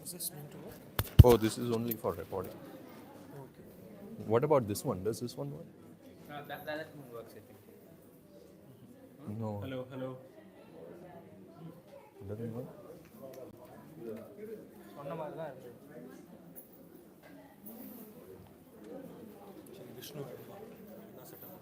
Is this meant to work? Oh, this is only for recording. Okay. What about this one? Does this one work? That one works, I think. No, Hello, hello. it doesn't work. சொன்ன மாதிரி தான் இருக்கு. சரி, விஷ்ணு எடுக்கலாம். என்ன setup?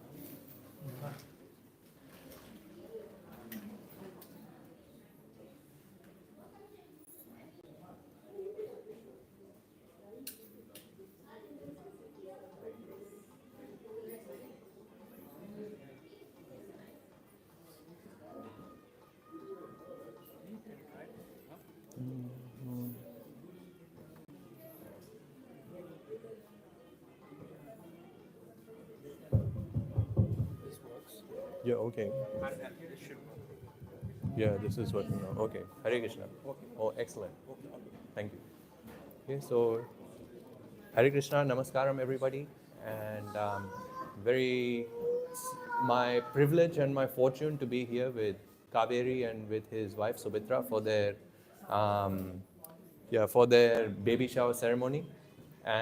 This works. Yeah, okay. This should work. Yeah, this is working now. Okay. Hare Krishna. Okay. Oh, excellent. Okay. Thank you. Okay, so Hare Krishna, Namaskaram, everybody. And my privilege and my fortune to be here with Kaveri and with his wife Subhitra for their baby shower ceremony.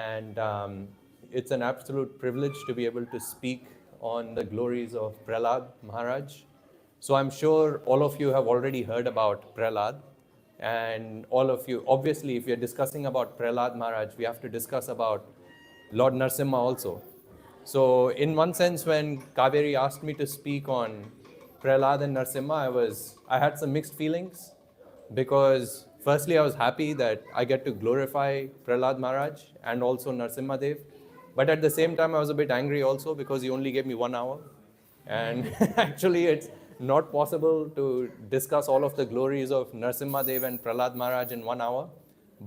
And it's an absolute privilege to be able to speak on the glories of Prahlad Maharaj. So I'm sure all of you have already heard about Prahlad. And all of you, obviously, if you're discussing about Prahlad Maharaj, we have to discuss about Lord Narasimha also. So in one sense, when Kaveri asked me to speak on Prahlad and Narasimha, I had some mixed feelings, because firstly, I was happy that I get to glorify Prahlad Maharaj and also Narasimha Dev. But at the same time, I was a bit angry also, because he only gave me 1 hour. And actually, it's not possible to discuss all of the glories of Narasimha Dev and Prahlad Maharaj in 1 hour.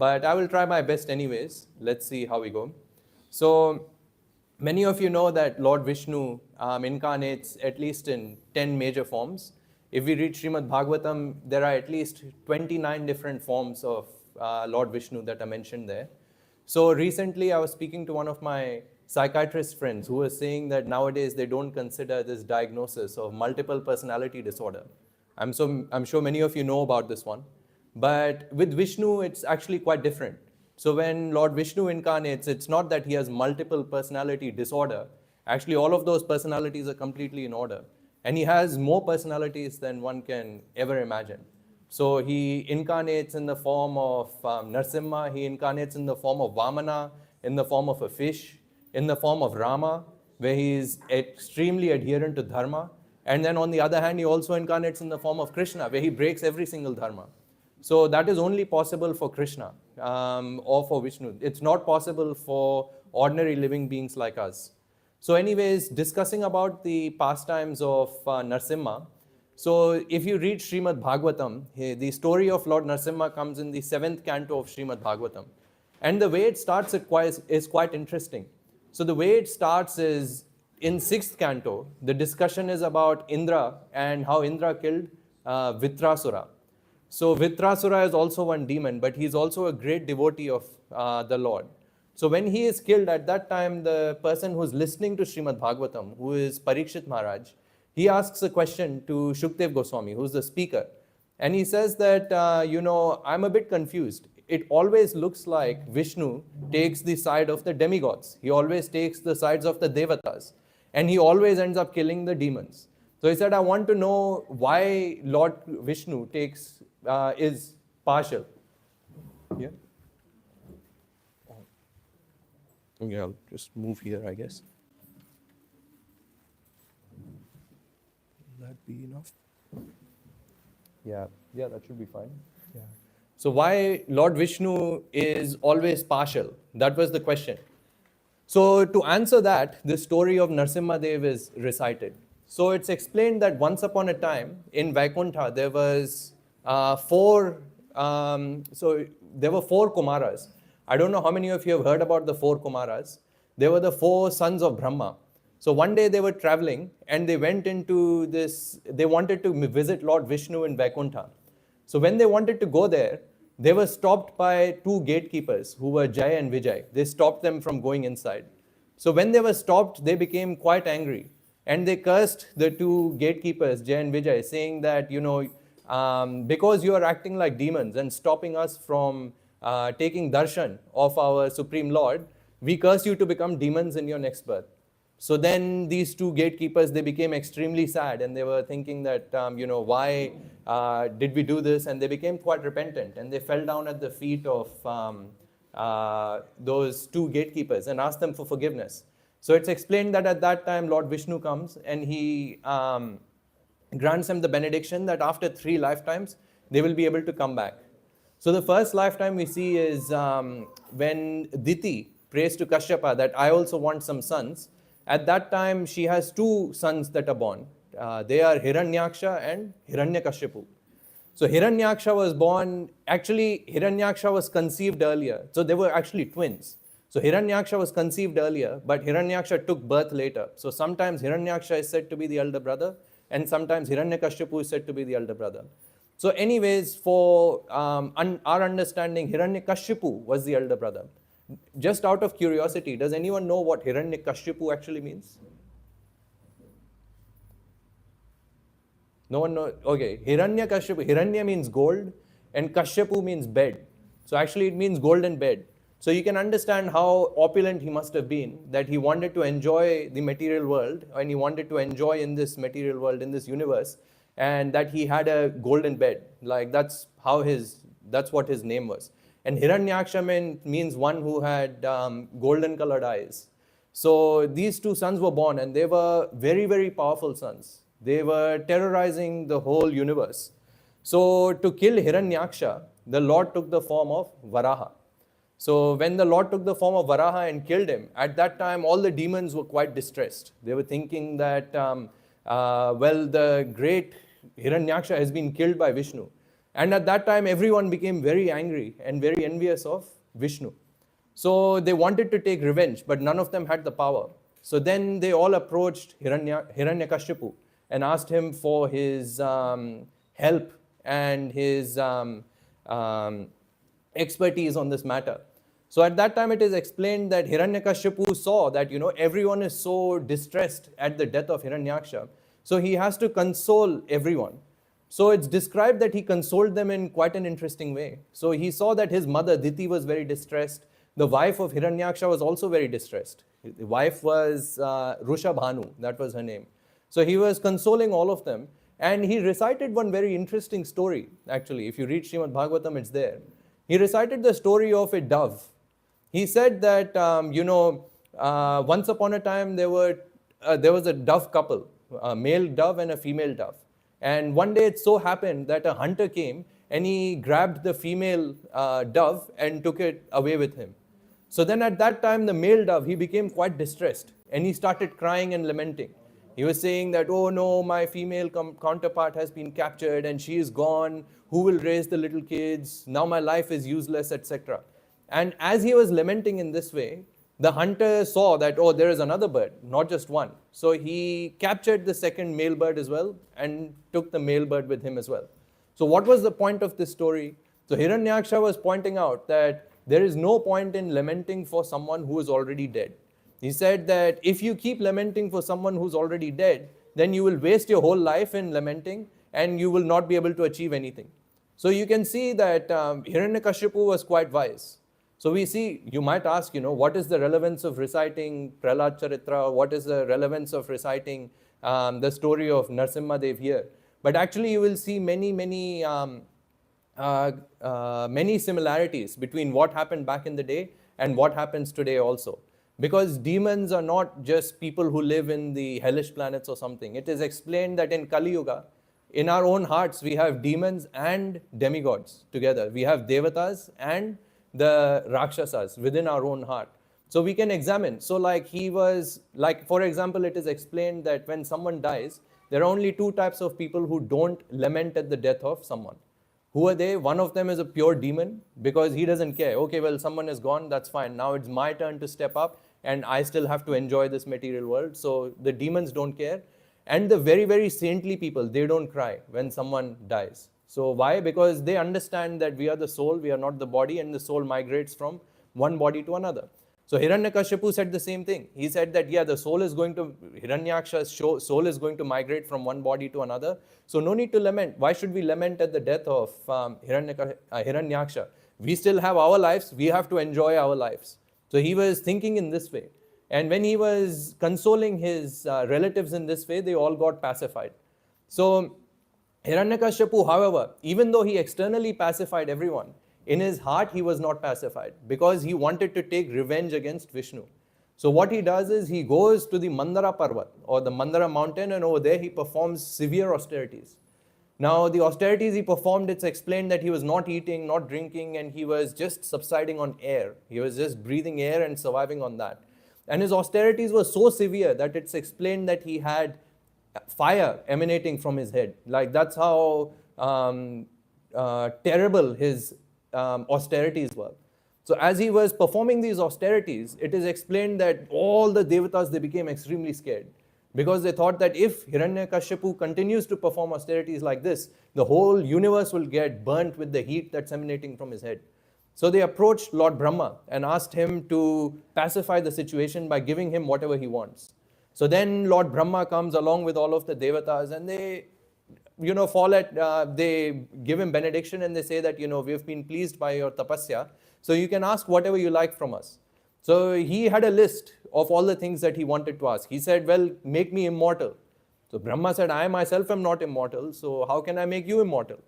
But I will try my best anyways. Let's see how we go. So many of you know that Lord Vishnu incarnates at least in 10 major forms. If we read Srimad Bhagavatam, there are at least 29 different forms of Lord Vishnu that are mentioned there. So recently I was speaking to one of my psychiatrist friends who was saying that nowadays they don't consider this diagnosis of multiple personality disorder. I'm sure many of you know about this one. But with Vishnu, it's actually quite different. So when Lord Vishnu incarnates, it's not that he has multiple personality disorder. Actually, all of those personalities are completely in order. And he has more personalities than one can ever imagine. So he incarnates in the form of Narasimha, he incarnates in the form of Vamana, in the form of a fish, in the form of Rama, where he is extremely adherent to dharma. And then on the other hand, he also incarnates in the form of Krishna, where he breaks every single dharma. So that is only possible for Krishna or for Vishnu. It's not possible for ordinary living beings like us. So anyways, discussing about the pastimes of Narasimha. So if you read Srimad Bhagavatam, the story of Lord Narasimha comes in the 7th canto of Srimad Bhagavatam. And the way it starts is quite interesting. So the way it starts is in 6th canto, the discussion is about Indra and how Indra killed Vitrasura. So Vitrasura is also one demon, but he is also a great devotee of the Lord. So when he is killed, at that time, the person who is listening to Srimad Bhagavatam, who is Parikshit Maharaj, he asks a question to Shukdev Goswami, who is the speaker. And he says that, I'm a bit confused. It always looks like Vishnu takes the side of the demigods. He always takes the sides of the devatas. And he always ends up killing the demons. So he said, I want to know why Lord Vishnu is partial. Yeah? Okay, I'll just move here, I guess. Will that be enough? Yeah, that should be fine. Yeah. So why Lord Vishnu is always partial? That was the question. So to answer that, the story of Narasimha Dev is recited. So it's explained that once upon a time in Vaikuntha there was four Kumaras. I don't know how many of you have heard about the 4 Kumaras. They were the 4 sons of Brahma. So one day they were traveling and they went into they wanted to visit Lord Vishnu in Vaikuntha. So when they wanted to go there, they were stopped by 2 gatekeepers who were Jai and Vijay. They stopped them from going inside. So when they were stopped, they became quite angry. And they cursed the 2 gatekeepers, Jai and Vijay, saying that, because you are acting like demons and stopping us from taking darshan of our Supreme Lord, we curse you to become demons in your next birth. So then these two gatekeepers, they became extremely sad and they were thinking that, why did we do this? And they became quite repentant and they fell down at the feet of those two gatekeepers and asked them for forgiveness. So it's explained that at that time, Lord Vishnu comes and he grants them the benediction that after 3 lifetimes, they will be able to come back. So the first lifetime we see is when Diti prays to Kashyapa that I also want some sons. At that time, she has 2 sons that are born. They are Hiranyaksha and Hiranyakashipu. So Hiranyaksha was born, actually Hiranyaksha was conceived earlier. So they were actually twins. So Hiranyaksha was conceived earlier, but Hiranyaksha took birth later. So sometimes Hiranyaksha is said to be the elder brother, and sometimes Hiranyakashipu is said to be the elder brother. So anyways, for our understanding, Hiranyakashipu was the elder brother. Just out of curiosity, does anyone know what Hiranyakashipu actually means? No one knows? Okay, Hiranyakashipu, Hiranya means gold and Kashyapu means bed. So actually it means golden bed. So you can understand how opulent he must have been, that he wanted to enjoy the material world and he wanted to enjoy in this material world, in this universe, and that he had a golden bed. Like that's what his name was. And Hiranyaksha means one who had golden colored eyes. So these 2 sons were born and they were very, very powerful sons. They were terrorizing the whole universe. So to kill Hiranyaksha, the Lord took the form of Varaha. So when the Lord took the form of Varaha and killed him, at that time all the demons were quite distressed. They were thinking that, the great Hiranyaksha has been killed by Vishnu. And at that time everyone became very angry and very envious of Vishnu. So they wanted to take revenge, but none of them had the power. So then they all approached Hiranyakashipu and asked him for his help and his expertise on this matter. So at that time it is explained that Hiranyakashipu saw that everyone is so distressed at the death of Hiranyaksha. So he has to console everyone. So it's described that he consoled them in quite an interesting way. So he saw that his mother Diti was very distressed. The wife of Hiranyaksha was also very distressed. The wife was Rushabhanu, that was her name. So he was consoling all of them. And he recited one very interesting story, actually. If you read Srimad Bhagavatam, it's there. He recited the story of a dove. He said that, once upon a time there was a dove couple, a male dove and a female dove. And one day it so happened that a hunter came and he grabbed the female dove and took it away with him. So then at that time, the male dove, he became quite distressed and he started crying and lamenting. He was saying that, oh no, my female counterpart has been captured and she is gone. Who will raise the little kids? Now my life is useless, etc. And as he was lamenting in this way, the hunter saw that, oh, there is another bird, not just one. So he captured the second male bird as well and took the male bird with him as well. So what was the point of this story? So Hiranyaksha was pointing out that there is no point in lamenting for someone who is already dead. He said that if you keep lamenting for someone who's already dead, then you will waste your whole life in lamenting and you will not be able to achieve anything. So you can see that Hiranyakashipu was quite wise. So we see, you might ask, what is the relevance of reciting Prahlad Charitra? What is the relevance of reciting the story of Narasimha Dev here? But actually you will see many similarities between what happened back in the day and what happens today also. Because demons are not just people who live in the hellish planets or something. It is explained that in Kali Yuga, in our own hearts, we have demons and demigods together. We have devatas and the rakshasas within our own heart. So we can examine. So for example, it is explained that when someone dies, there are only 2 types of people who don't lament at the death of someone. Who are they? One of them is a pure demon because he doesn't care. Okay, well, someone is gone, that's fine. Now it's my turn to step up and I still have to enjoy this material world. So the demons don't care. And the very, very saintly people, they don't cry when someone dies. So why? Because they understand that we are the soul, we are not the body, and the soul migrates from one body to another. So Hiranyakashipu said the same thing. He said that, yeah, the soul is going to, Hiranyaksha's soul is going to migrate from one body to another. So no need to lament. Why should we lament at the death of Hiranyaksha? We still have our lives. We have to enjoy our lives. So he was thinking in this way. And when he was consoling his relatives in this way, they all got pacified. So Hiranyakashipu, however, even though he externally pacified everyone, in his heart he was not pacified because he wanted to take revenge against Vishnu. So what he does is he goes to the Mandara Parvat or the Mandara mountain, and over there he performs severe austerities. Now the austerities he performed, it's explained that he was not eating, not drinking, and he was just subsiding on air. He was just breathing air and surviving on that. And his austerities were so severe that it's explained that he had fire emanating from his head. Like that's how terrible his austerities were. So as he was performing these austerities, it is explained that all the devatas, they became extremely scared because they thought that if Hiranyakashipu continues to perform austerities like this, the whole universe will get burnt with the heat that's emanating from his head. So they approached Lord Brahma and asked him to pacify the situation by giving him whatever he wants. So then Lord Brahma comes along with all of the devatas, and they they give him benediction, and they say that, we've been pleased by your tapasya, so you can ask whatever you like from us. So he had a list of all the things that he wanted to ask. He said, well, make me immortal. So Brahma said, I myself am not immortal, so how can I make you immortal?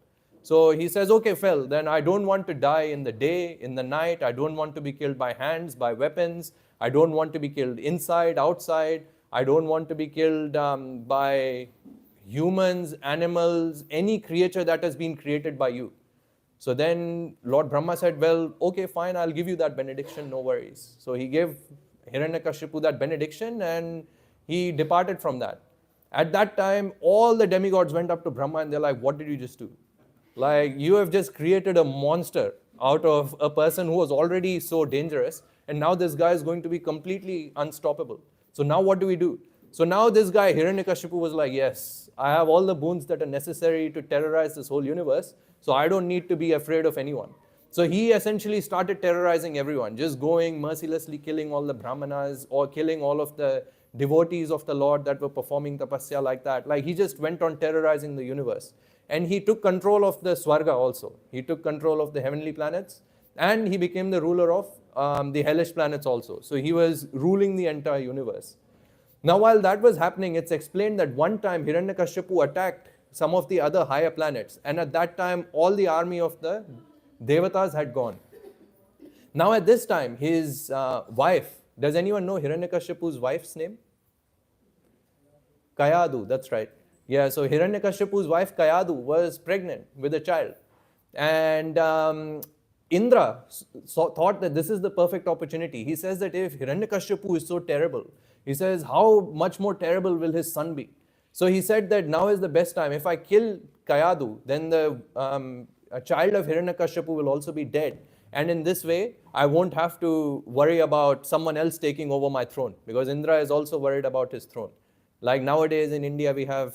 So he says, okay, well, then I don't want to die in the day, in the night. I don't want to be killed by hands, by weapons. I don't want to be killed inside, outside. I don't want to be killed by humans, animals, any creature that has been created by you. So then Lord Brahma said, well, okay, fine, I'll give you that benediction, no worries. So he gave Hiranyakashipu that benediction, and he departed from that. At that time, all the demigods went up to Brahma and they're like, what did you just do? Like, you have just created a monster out of a person who was already so dangerous, and now this guy is going to be completely unstoppable. So now what do we do? So now this guy, Hiranyakashipu, was like, yes, I have all the boons that are necessary to terrorize this whole universe, so I don't need to be afraid of anyone. So he essentially started terrorizing everyone, just going mercilessly killing all the brahmanas or killing all of the devotees of the Lord that were performing tapasya like that. Like, he just went on terrorizing the universe. And he took control of the Swarga also. He took control of the heavenly planets, and he became the ruler of the hellish planets also. So he was ruling the entire universe. Now, while that was happening, it's explained that one time Hiranyakashipu attacked some of the other higher planets, and at that time all the army of the devatas had gone. Now at this time, his wife, does anyone know Hiranyakashipu's wife's name? Kayadu, that's right. Yeah, so Hiranyakashipu's wife Kayadu was pregnant with a child. And Indra thought that this is the perfect opportunity. He says that if Hiranyakashipu is so terrible, he says, how much more terrible will his son be? So he said that now is the best time. If I kill Kayadu, then the a child of Hiranyakashipu will also be dead. And in this way, I won't have to worry about someone else taking over my throne, because Indra is also worried about his throne. Like nowadays in India, we have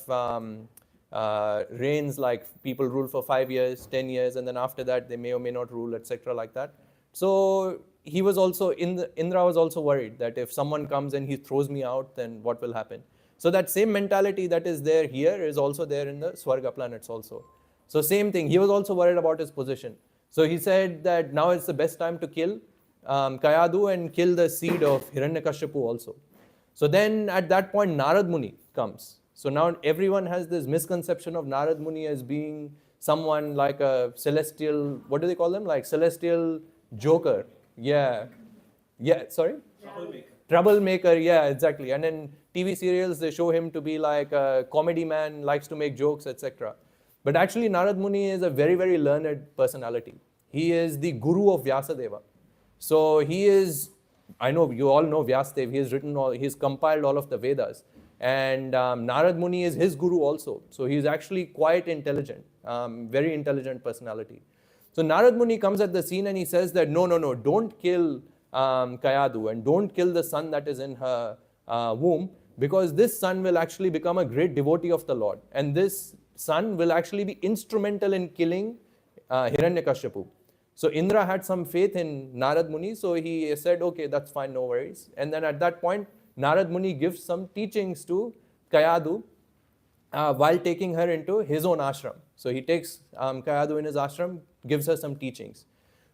reigns like people rule for 5 years, 10 years, and then after that, they may or may not rule, etc. like that. So he was also, Indra was also worried that if someone comes and he throws me out, then what will happen? So that same mentality that is there here is also there in the Swarga planets also. So same thing, he was also worried about his position. So he said that now it's the best time to kill Kayadu and kill the seed of Hiranyakashipu also. So then at that point, Narad Muni comes. So now everyone has this misconception of Narad Muni as being someone like a celestial, what do they call them? Like celestial joker. Yeah. Yeah, sorry? Troublemaker, yeah, exactly. And in TV serials, they show him to be like a comedy man, likes to make jokes, etc. But actually, Narad Muni is a very, very learned personality. He is the guru of Vyasadeva. So he is, I know you all know Vyasadeva, he's compiled all of the Vedas. And Narad Muni is his guru also. So he's actually quite intelligent, very intelligent personality. So Narad Muni comes at the scene and he says that, no, don't kill Kayadu and don't kill the son that is in her womb, because this son will actually become a great devotee of the Lord. And this son will actually be instrumental in killing Hiranyakashipu. So Indra had some faith in Narad Muni, so he said, okay, that's fine, no worries. And then at that point, Narad Muni gives some teachings to Kayadu while taking her into his own ashram. So he takes Kayadu in his ashram, gives her some teachings.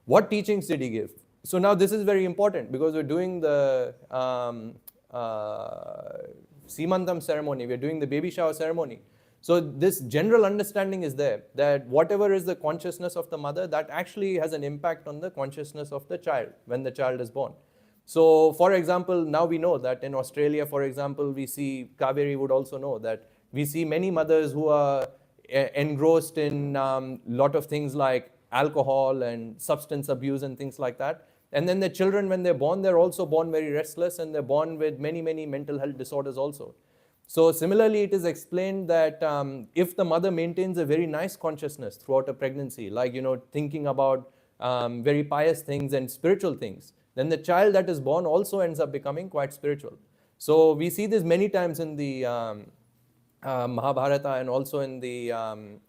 What teachings did he give? So now this is very important because we're doing the Simantam ceremony, we're doing the baby shower ceremony. So this general understanding is there that whatever is the consciousness of the mother, that actually has an impact on the consciousness of the child when the child is born. So for example, now we know that in Australia, for example, we see, Kaveri would also know that we see many mothers who are engrossed in lot of things like alcohol and substance abuse and things like that. And then the children, when they're born, they're also born very restless and they're born with many, many mental health disorders also. So similarly, it is explained that if the mother maintains a very nice consciousness throughout a pregnancy, like, thinking about very pious things and spiritual things, then the child that is born also ends up becoming quite spiritual. So we see this many times in the Mahabharata and also in the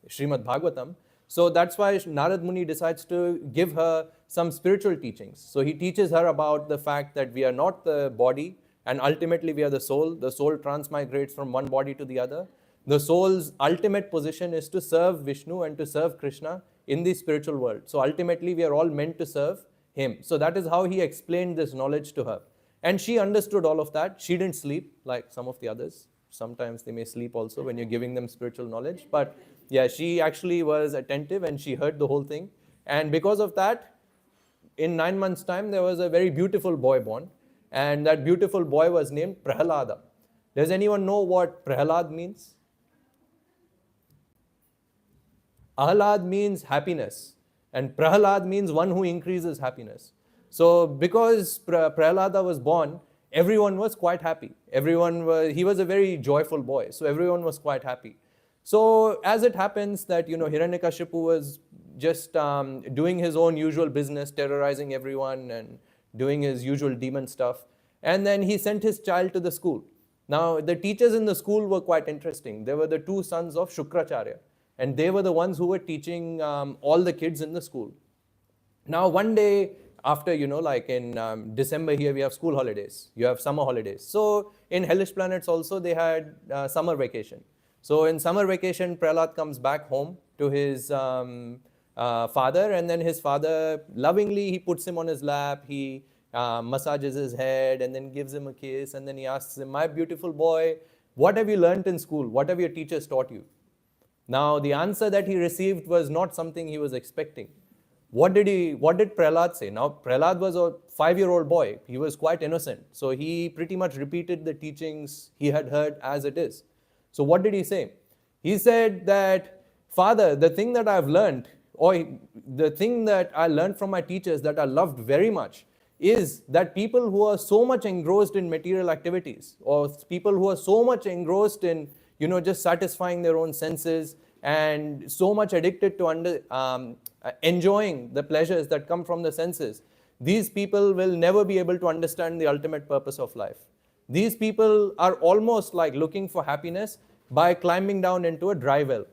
Srimad Bhagavatam. So that's why Narad Muni decides to give her some spiritual teachings. So he teaches her about the fact that we are not the body, and ultimately we are the soul. The soul transmigrates from one body to the other. The soul's ultimate position is to serve Vishnu and to serve Krishna in the spiritual world. So ultimately we are all meant to serve him. So that is how he explained this knowledge to her. And she understood all of that. She didn't sleep like some of the others. Sometimes they may sleep also when you're giving them spiritual knowledge. But yeah, she actually was attentive and she heard the whole thing. And because of that, in 9 months' time, there was a very beautiful boy born. And that beautiful boy was named Prahalada. Does anyone know what Prahalad means? Ahlad means happiness. And Prahalad means one who increases happiness. So because Prahalada was born, everyone was quite happy. He was a very joyful boy. So everyone was quite happy. So as it happens that, Hiranyakashipu was just doing his own usual business, terrorizing everyone and doing his usual demon stuff. And then he sent his child to the school. Now, the teachers in the school were quite interesting. They were the two sons of Shukracharya. And they were the ones who were teaching all the kids in the school. Now, one day after, like in December here, we have school holidays. You have summer holidays. So in Hellish Planets also, they had summer vacation. So in summer vacation, Prahlad comes back home to his father, and then his father lovingly, he puts him on his lap, he massages his head and then gives him a kiss, and then he asks him, my beautiful boy, what have you learnt in school? What have your teachers taught you? Now the answer that he received was not something he was expecting. What did Prahlad say? Now Prahlad was a 5-year-old boy. He was quite innocent. So he pretty much repeated the teachings he had heard as it is. So what did he say? He said that, Father, the thing that I've learned, or the thing that I learned from my teachers that I loved very much, is that people who are so much engrossed in material activities, or people who are so much engrossed in, just satisfying their own senses and so much addicted to enjoying the pleasures that come from the senses, these people will never be able to understand the ultimate purpose of life. These people are almost like looking for happiness by climbing down into a dry well.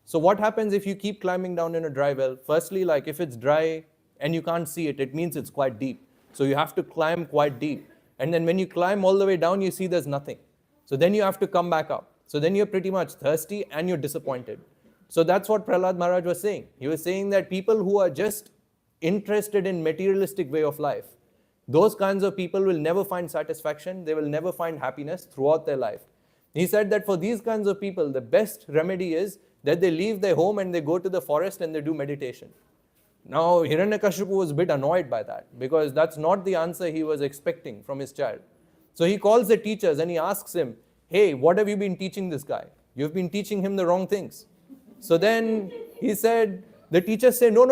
So what happens if you keep climbing down in a dry well? Firstly, like if it's dry and you can't see it, it means it's quite deep. So you have to climb quite deep. And then when you climb all the way down, you see there's nothing. So then you have to come back up. So then you're pretty much thirsty and you're disappointed. So that's what Prahlad Maharaj was saying. He was saying that people who are just interested in materialistic way of life, those kinds of people will never find satisfaction. They will never find happiness throughout their life. He said that for these kinds of people, the best remedy is that they leave their home and they go to the forest and they do meditation. Now, Hiranyakashipu was a bit annoyed by that because that's not the answer he was expecting from his child. So he calls the teachers and he asks him, hey, what have you been teaching this guy? You've been teaching him the wrong things. So then he said, the teachers say, no,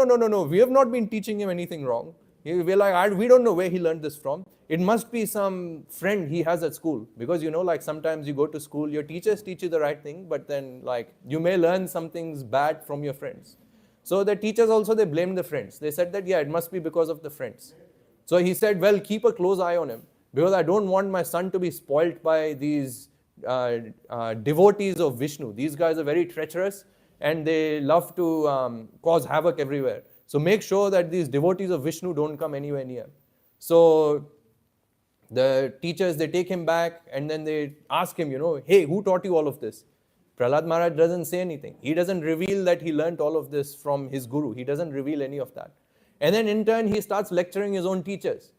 we have not been teaching him anything wrong. We're like, we don't know where he learned this from. It must be some friend he has at school. Because like sometimes you go to school, your teachers teach you the right thing, but then like you may learn some things bad from your friends. So the teachers also, they blamed the friends. They said that, yeah, it must be because of the friends. So he said, well, keep a close eye on him because I don't want my son to be spoilt by these devotees of Vishnu. These guys are very treacherous and they love to cause havoc everywhere. So make sure that these devotees of Vishnu don't come anywhere near. So the teachers, they take him back and then they ask him, hey, who taught you all of this? Prahlad Maharaj doesn't say anything. He doesn't reveal that he learnt all of this from his guru. He doesn't reveal any of that. And then in turn, he starts lecturing his own teachers.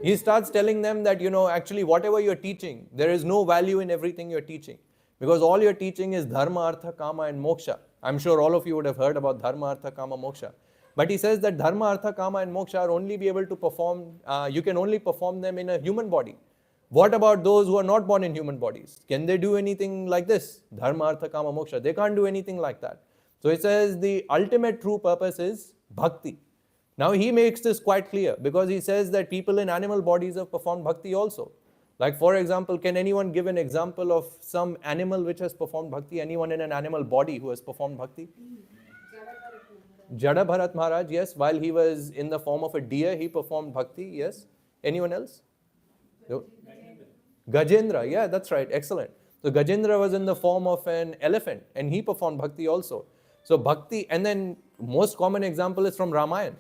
He starts telling them that, actually whatever you're teaching, there is no value in everything you're teaching. Because all you're teaching is dharma, artha, kama and moksha. I'm sure all of you would have heard about dharma, artha, kama, moksha. But he says that dharma, artha, kama and moksha are only be able to perform, you can only perform them in a human body. What about those who are not born in human bodies? Can they do anything like this? Dharma, artha, kama, moksha. They can't do anything like that. So it says the ultimate true purpose is bhakti. Now he makes this quite clear because he says that people in animal bodies have performed bhakti also. Like for example, can anyone give an example of some animal which has performed bhakti? Anyone in an animal body who has performed bhakti? Jada Bharat Maharaj, yes. While he was in the form of a deer, he performed bhakti, yes. Anyone else? No? Gajendra, yeah, that's right, excellent. So Gajendra was in the form of an elephant and he performed bhakti also. So bhakti, and then most common example is from Ramayana.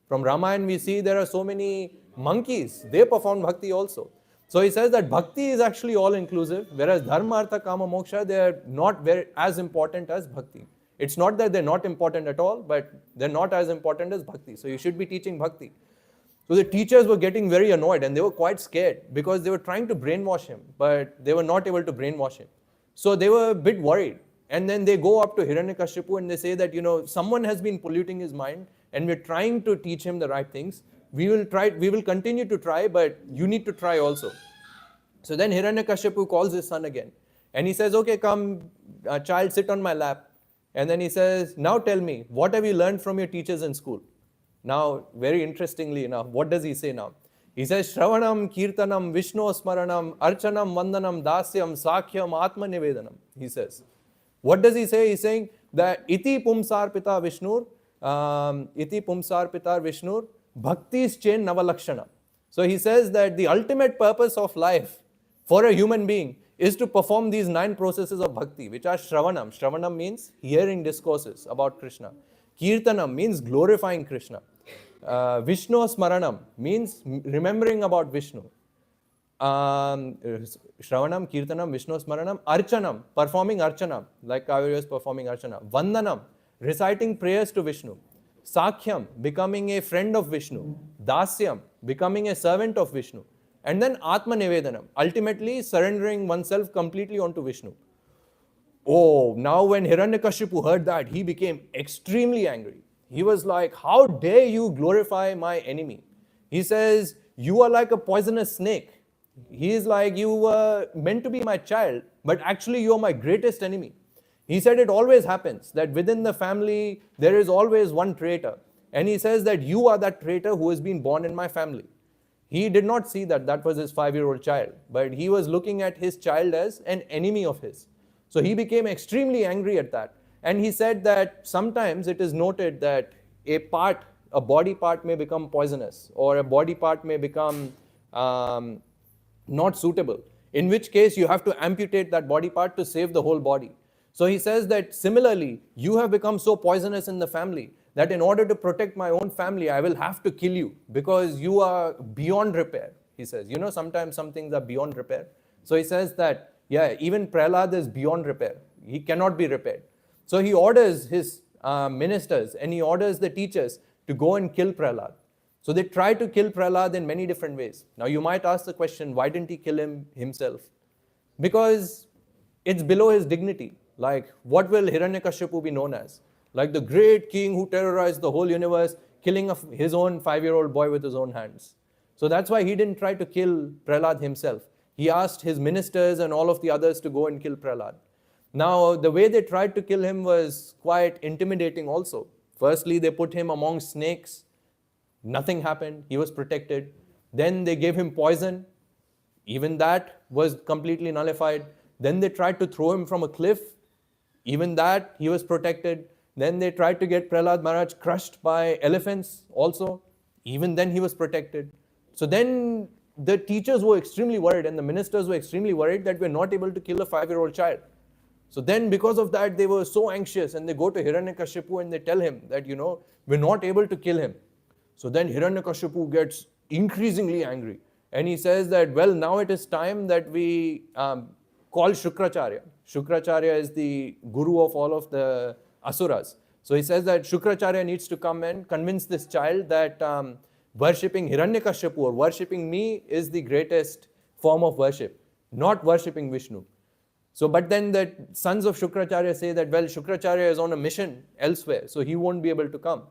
From Ramayana we see there are so many monkeys, they perform bhakti also. So he says that bhakti is actually all inclusive, whereas dharma, artha, kama, moksha, they are not very as important as bhakti. It's not that they're not important at all, but they're not as important as bhakti. So you should be teaching bhakti. So the teachers were getting very annoyed and they were quite scared because they were trying to brainwash him, but they were not able to brainwash him. So they were a bit worried. And then they go up to Hiranyakashipu and they say that, someone has been polluting his mind and we're trying to teach him the right things. We will continue to try, but you need to try also. So then Hiranyakashipu calls his son again. And he says, okay, come, child, sit on my lap. And then he says, now tell me, what have you learned from your teachers in school? Now, very interestingly, what does he say now? He says, Shravanam, Kirtanam, Vishnu Smaranam, Archanam, Vandanam, Dasyam, Sakhyam, Atma Nivedanam. He says. What does he say? He's saying that Iti Pumsar Pita Vishnur, Bhakti's chain Navalakshana. So he says that the ultimate purpose of life for a human being is to perform these 9 processes of bhakti, which are Shravanam. Shravanam means hearing discourses about Krishna. Kirtanam means glorifying Krishna. Vishnu Smaranam means remembering about Vishnu. Shravanam, Kirtanam, Vishnu Smaranam. Archanam, performing Archana, like Kaveri was performing Archana. Vandanam, reciting prayers to Vishnu. Sakhyam, becoming a friend of Vishnu. Dasyam, becoming a servant of Vishnu. And then Atma Nivedanam, ultimately surrendering oneself completely onto Vishnu. Oh, now when Hiranyakashipu heard that, he became extremely angry. He was like, how dare you glorify my enemy? He says, you are like a poisonous snake. He is like, you were meant to be my child, but actually you are my greatest enemy. He said it always happens that within the family, there is always one traitor. And he says that you are that traitor who has been born in my family. He did not see that that was his 5-year-old child, but he was looking at his child as an enemy of his. So he became extremely angry at that. And he said that sometimes it is noted that a body part may become poisonous or a body part may become not suitable, in which case you have to amputate that body part to save the whole body. So he says that similarly, you have become so poisonous in the family that in order to protect my own family, I will have to kill you because you are beyond repair. He says, sometimes some things are beyond repair. So he says that, yeah, even Prahlad is beyond repair. He cannot be repaired. So he orders his ministers and he orders the teachers to go and kill Prahlad. So they try to kill Prahlad in many different ways. Now you might ask the question, why didn't he kill him himself? Because it's below his dignity. Like, what will Hiranyakashipu be known as? Like the great king who terrorized the whole universe, killing his own 5-year-old boy with his own hands. So that's why he didn't try to kill Prahlad himself. He asked his ministers and all of the others to go and kill Prahlad. Now, the way they tried to kill him was quite intimidating also. Firstly, they put him among snakes. Nothing happened. He was protected. Then they gave him poison. Even that was completely nullified. Then they tried to throw him from a cliff. Even that, he was protected. Then they tried to get Prahlad Maharaj crushed by elephants also. Even then he was protected. So then the teachers were extremely worried and the ministers were extremely worried that we're not able to kill a 5-year-old child. So then because of that, they were so anxious and they go to Hiranyakashipu and they tell him that, we're not able to kill him. So then Hiranyakashipu gets increasingly angry. And he says that, well, now it is time that we call Shukracharya. Shukracharya is the guru of all of the asuras. So he says that Shukracharya needs to come and convince this child that worshipping Hiranyakashipu or worshipping me is the greatest form of worship, not worshipping Vishnu. So, but then the sons of Shukracharya say that, well, Shukracharya is on a mission elsewhere, so he won't be able to come.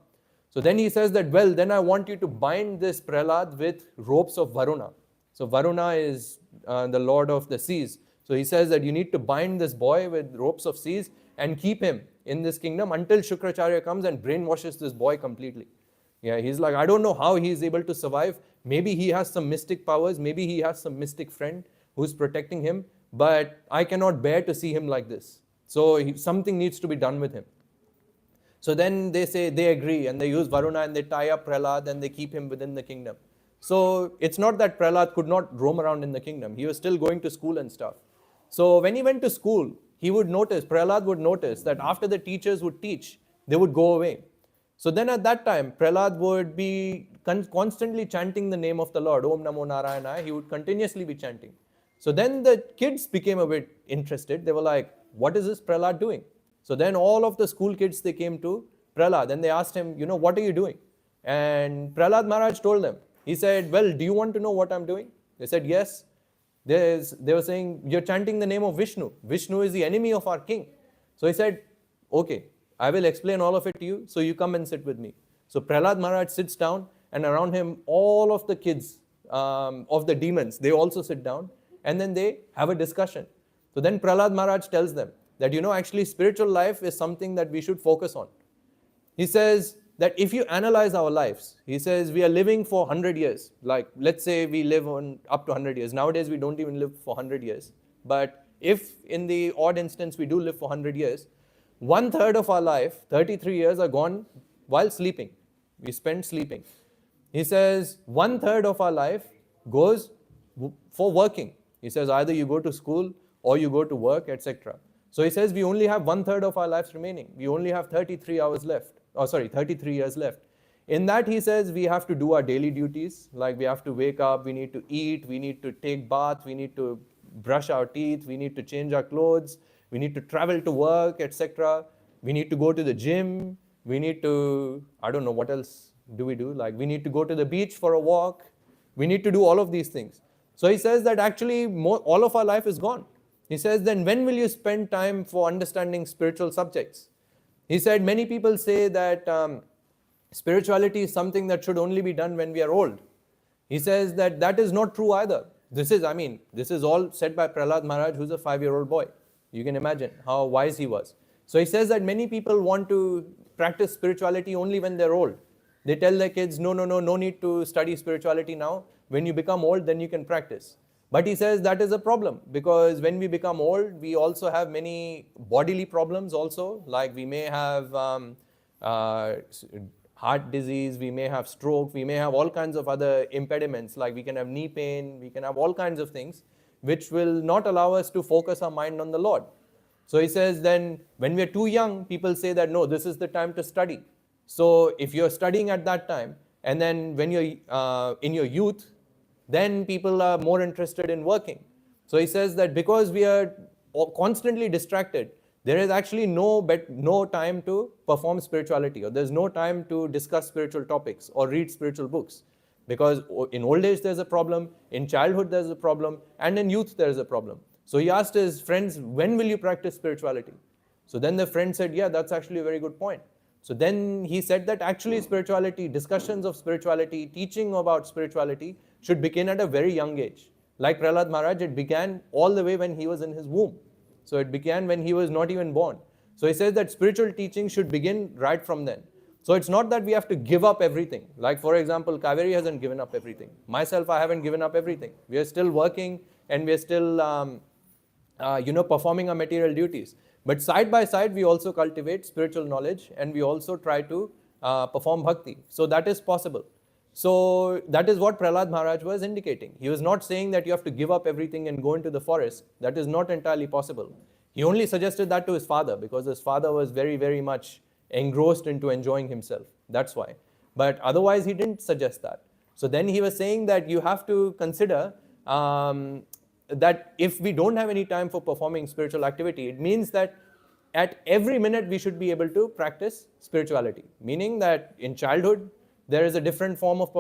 So then he says that, well, then I want you to bind this Prahlad with ropes of Varuna. So Varuna is the lord of the seas. So he says that you need to bind this boy with ropes of seas and keep him in this kingdom until Shukracharya comes and brainwashes this boy completely. Yeah, he's like, I don't know how he's able to survive. Maybe he has some mystic powers. Maybe he has some mystic friend who's protecting him. But I cannot bear to see him like this. So something needs to be done with him. So then they say, they agree and they use Varuna and they tie up Prahlad and they keep him within the kingdom. So it's not that Prahlad could not roam around in the kingdom. He was still going to school and stuff. So when he went to school, Prahlad would notice that after the teachers would teach, they would go away. So then at that time, Prahlad would be constantly chanting the name of the Lord, Om Namo Narayana. He would continuously be chanting. So then the kids became a bit interested. They were like, what is this Prahlad doing? So then all of the school kids, they came to Prahlad and they asked him, what are you doing? And Prahlad Maharaj told them. He said, well, do you want to know what I'm doing? They said, yes. They were saying, you're chanting the name of Vishnu. Vishnu is the enemy of our king. So he said, okay, I will explain all of it to you. So you come and sit with me. So Prahlad Maharaj sits down and around him, all of the kids of the demons, they also sit down. And then they have a discussion. So then Prahlad Maharaj tells them that, actually spiritual life is something that we should focus on. He says that if you analyze our lives, he says we are living for 100 years. Like, let's say we live on up to 100 years. Nowadays, we don't even live for 100 years. But if in the odd instance we do live for 100 years, 1/3 of our life, 33 years, are gone while sleeping. We spend sleeping. He says 1/3 of our life goes for working. He says either you go to school or you go to work, etc. So he says we only have 1/3 of our lives remaining. We only have 33 years left. In that, he says we have to do our daily duties. Like we have to wake up, we need to eat, we need to take bath, we need to brush our teeth, we need to change our clothes, we need to travel to work, etc. We need to go to the gym, we need to, I don't know, what else do we do? Like we need to go to the beach for a walk. We need to do all of these things. So he says that actually all of our life is gone. He says, then when will you spend time for understanding spiritual subjects? He said, many people say that spirituality is something that should only be done when we are old. He says that is not true either. This is all said by Prahlad Maharaj, who's a 5-year-old boy. You can imagine how wise he was. So he says that many people want to practice spirituality only when they're old. They tell their kids, no need to study spirituality now. When you become old, then you can practice. But he says that is a problem because when we become old, we also have many bodily problems also. Like we may have heart disease, we may have stroke, we may have all kinds of other impediments. Like we can have knee pain, we can have all kinds of things which will not allow us to focus our mind on the Lord. So he says then when we are too young, people say that no, this is the time to study. So if you're studying at that time and then when you're in your youth, then people are more interested in working. So he says that because we are constantly distracted, there is actually no time to perform spirituality, or there's no time to discuss spiritual topics or read spiritual books. Because in old age there's a problem, in childhood there's a problem, and in youth there's a problem. So he asked his friends, when will you practice spirituality? So then the friend said, yeah, that's actually a very good point. So then he said that actually spirituality, discussions of spirituality, teaching about spirituality should begin at a very young age. Like Prahlad Maharaj, it began all the way when he was in his womb. So it began when he was not even born. So he says that spiritual teaching should begin right from then. So it's not that we have to give up everything. Like for example, Kaveri hasn't given up everything. Myself, I haven't given up everything. We are still working and we are still performing our material duties. But side by side, we also cultivate spiritual knowledge and we also try to perform bhakti. So that is possible. So that is what Prahlad Maharaj was indicating. He was not saying that you have to give up everything and go into the forest. That is not entirely possible. He only suggested that to his father because his father was very, very much engrossed into enjoying himself. That's why. But otherwise, he didn't suggest that. So then he was saying that you have to consider that if we don't have any time for performing spiritual activity, it means that at every minute we should be able to practice spirituality. Meaning that in childhood, there is a different form of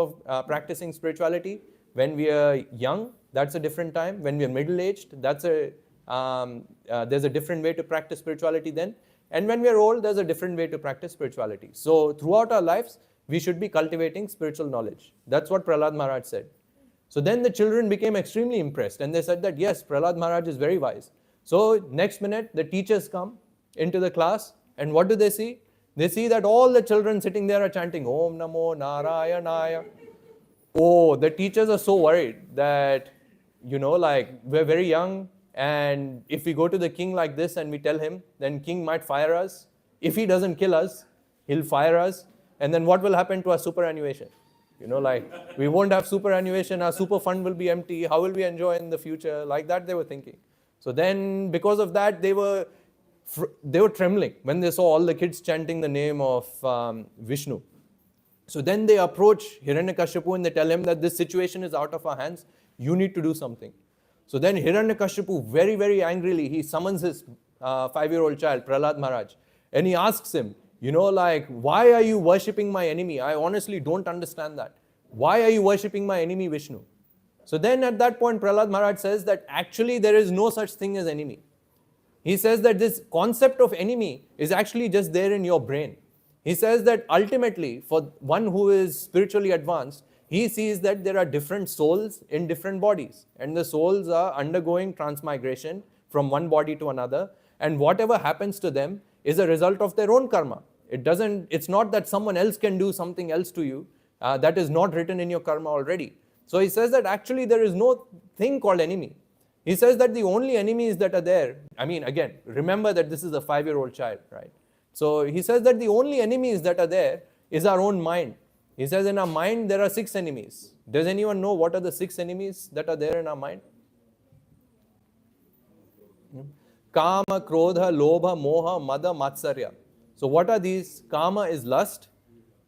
practicing spirituality. When we are young, that's a different time. When we are middle-aged, there's a different way to practice spirituality then. And when we are old, there's a different way to practice spirituality. So throughout our lives, we should be cultivating spiritual knowledge. That's what Prahlad Maharaj said. So then the children became extremely impressed and they said that yes, Prahlad Maharaj is very wise. So next minute, the teachers come into the class and what do they see? They see that all the children sitting there are chanting Om Namo Narayanaya. Oh, the teachers are so worried that, like we're very young and if we go to the king like this and we tell him, then king might fire us. If he doesn't kill us, he'll fire us. And then what will happen to our superannuation? Like we won't have superannuation, our super fund will be empty. How will we enjoy in the future? Like that they were thinking. So then because of that, they were trembling when they saw all the kids chanting the name of Vishnu. So then they approach Hiranyakashipu and they tell him that this situation is out of our hands. You need to do something. So then Hiranyakashipu very, very angrily, he summons his 5-year-old child, Prahlad Maharaj, and he asks him, like, why are you worshipping my enemy? I honestly don't understand that. Why are you worshipping my enemy Vishnu? So then at that point, Prahlad Maharaj says that actually there is no such thing as enemy. He says that this concept of enemy is actually just there in your brain. He says that ultimately, for one who is spiritually advanced, he sees that there are different souls in different bodies. And the souls are undergoing transmigration from one body to another. And whatever happens to them is a result of their own karma. It's not that someone else can do something else to you that is not written in your karma already. So he says that actually there is no thing called enemy. He says that the only enemies that are there, again, remember that this is a 5-year-old child, right? So he says that the only enemies that are there is our own mind. He says in our mind there are 6 enemies. Does anyone know what are the 6 enemies that are there in our mind? Kama, Krodha, Lobha, Moha, Mada, Matsarya. So what are these? Kama is lust.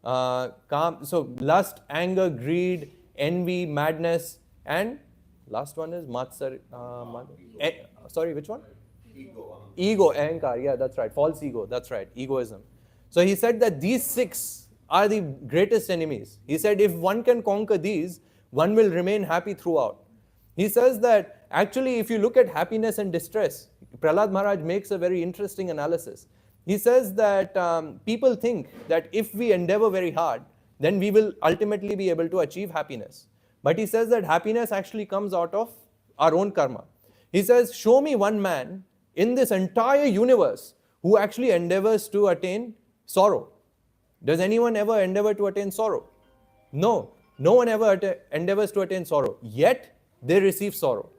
So lust, anger, greed, envy, madness, and last one is Matsarya. Sorry, which one? Ego, ahankar, yeah, that's right. False ego, that's right. Egoism. So he said that these 6 are the greatest enemies. He said if one can conquer these, one will remain happy throughout. He says that actually if you look at happiness and distress, Prahlad Maharaj makes a very interesting analysis. He says that people think that if we endeavor very hard, then we will ultimately be able to achieve happiness. But he says that happiness actually comes out of our own karma. He says, show me one man in this entire universe who actually endeavors to attain sorrow. Does anyone ever endeavor to attain sorrow? No. No one ever endeavors to attain sorrow. Yet, they receive sorrow.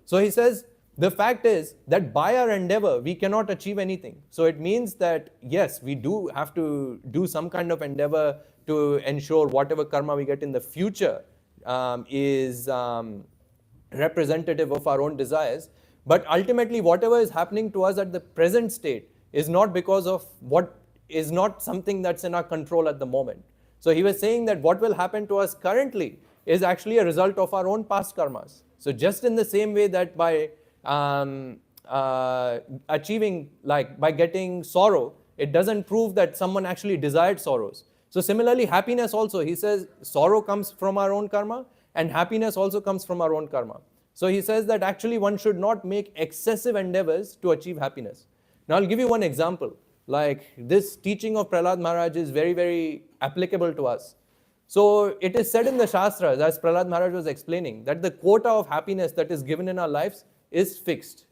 So he says, the fact is that by our endeavor, we cannot achieve anything. So it means that, yes, we do have to do some kind of endeavor to ensure whatever karma we get in the future is representative of our own desires. But ultimately, whatever is happening to us at the present state is not because of what is not something that's in our control at the moment. So he was saying that what will happen to us currently is actually a result of our own past karmas. So just in the same way that by achieving, like by getting sorrow, it doesn't prove that someone actually desired sorrows. So similarly, happiness also, he says sorrow comes from our own karma and happiness also comes from our own karma. So he says that actually one should not make excessive endeavors to achieve happiness. Now I'll give you one example. Like this teaching of Prahlad Maharaj is very, very applicable to us. So it is said in the Shastras, as Prahlad Maharaj was explaining, that the quota of happiness that is given in our lives is fixed.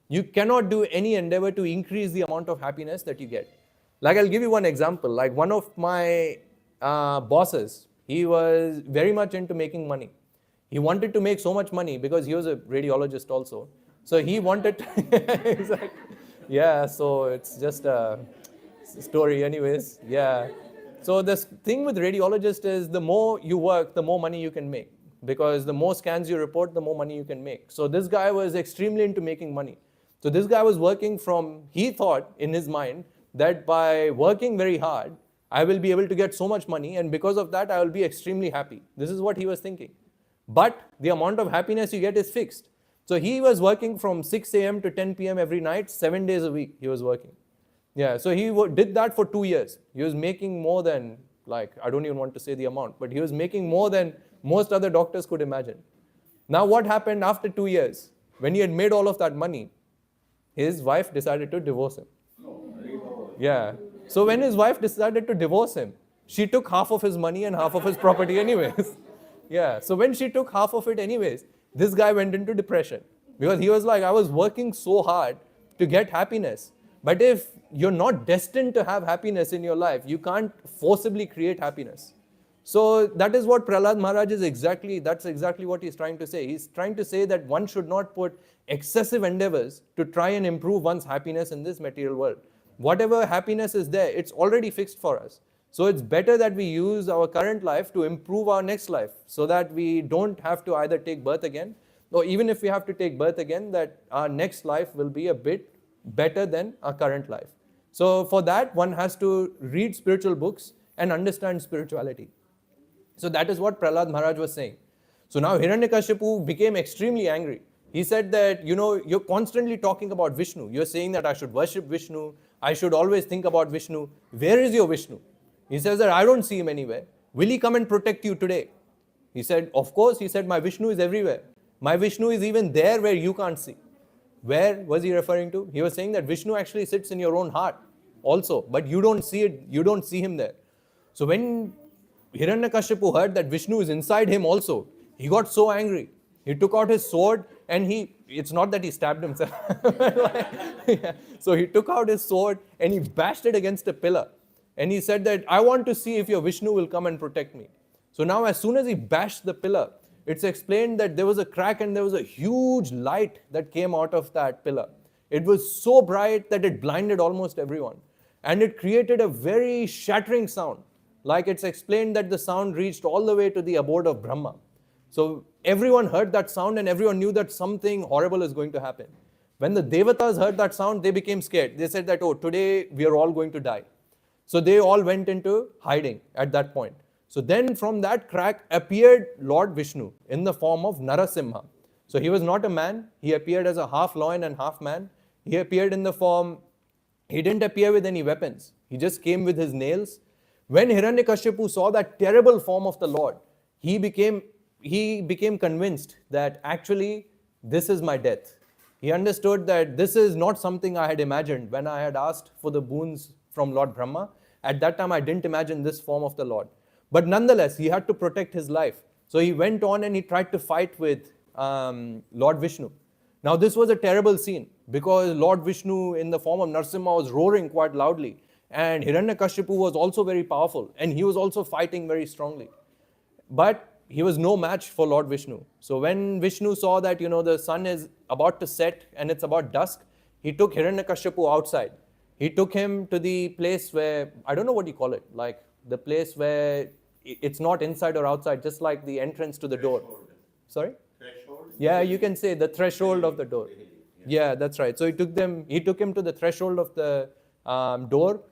You cannot do any endeavor to increase the amount of happiness that you get. Like I'll give you one example. Like one of my bosses, he was very much into making money. He wanted to make so much money because he was a radiologist also. So he wanted to, exactly. Yeah, so it's just a story anyways. Yeah. So this thing with radiologist is the more you work, the more money you can make. Because the more scans you report, the more money you can make. So this guy was extremely into making money. So this guy was working he thought in his mind that by working very hard, I will be able to get so much money, and because of that, I will be extremely happy. This is what he was thinking. But the amount of happiness you get is fixed. So he was working from 6 a.m. to 10 p.m. every night, 7 days a week he was working. Yeah, so he did that for 2 years. He was making more than, I don't even want to say the amount, but he was making more than most other doctors could imagine. Now what happened after 2 years? When he had made all of that money, his wife decided to divorce him. Yeah. So when his wife decided to divorce him, she took half of his money and half of his property anyways. Yeah. So when she took half of it anyways, this guy went into depression. Because he was like, I was working so hard to get happiness. But if you're not destined to have happiness in your life, you can't forcibly create happiness. So that is what Prahlad Maharaj that's exactly what he's trying to say. He's trying to say that one should not put excessive endeavors to try and improve one's happiness in this material world. Whatever happiness is there, it's already fixed for us. So it's better that we use our current life to improve our next life so that we don't have to either take birth again, or even if we have to take birth again, that our next life will be a bit better than our current life. So for that, one has to read spiritual books and understand spirituality. So that is what Prahlad Maharaj was saying. So now Hiranyakashipu became extremely angry. He said that, you're constantly talking about Vishnu. You're saying that I should worship Vishnu. I should always think about Vishnu. Where is your Vishnu? He says that I don't see him anywhere. Will he come and protect you today? He said, of course. He said, my Vishnu is everywhere. My Vishnu is even there where you can't see. Where was he referring to? He was saying that Vishnu actually sits in your own heart also, but you don't see it. You don't see him there. So when Hiranyakashipu heard that Vishnu is inside him also, he got so angry. He took out his sword and it's not that he stabbed himself. Yeah. So he took out his sword and he bashed it against a pillar. And he said that, I want to see if your Vishnu will come and protect me. So now as soon as he bashed the pillar, it's explained that there was a crack and there was a huge light that came out of that pillar. It was so bright that it blinded almost everyone. And it created a very shattering sound. Like it's explained that the sound reached all the way to the abode of Brahma. So everyone heard that sound and everyone knew that something horrible is going to happen. When the Devatas heard that sound, they became scared. They said that, today we are all going to die. So they all went into hiding at that point. So then from that crack appeared Lord Vishnu in the form of Narasimha. So he was not a man. He appeared as a half lion and half man. He appeared in the form, he didn't appear with any weapons. He just came with his nails. When Hiranyakashipu saw that terrible form of the Lord, he became convinced that actually this is my death. He understood that this is not something I had imagined when I had asked for the boons from Lord Brahma. At that time, I didn't imagine this form of the Lord. But nonetheless, he had to protect his life. So he went on and he tried to fight with Lord Vishnu. Now this was a terrible scene because Lord Vishnu in the form of Narasimha was roaring quite loudly. And Hiranyakashipu was also very powerful and he was also fighting very strongly. But he was no match for Lord Vishnu. So when Vishnu saw that, the sun is about to set and it's about dusk, he took Hiranyakashipu outside. He took him to the place where, I don't know what you call it, like the place where it's not inside or outside, just like the entrance to the door. Sorry? Threshold? Yeah, you can say the threshold of the door. Yeah, that's right. So he took him to the threshold of the door.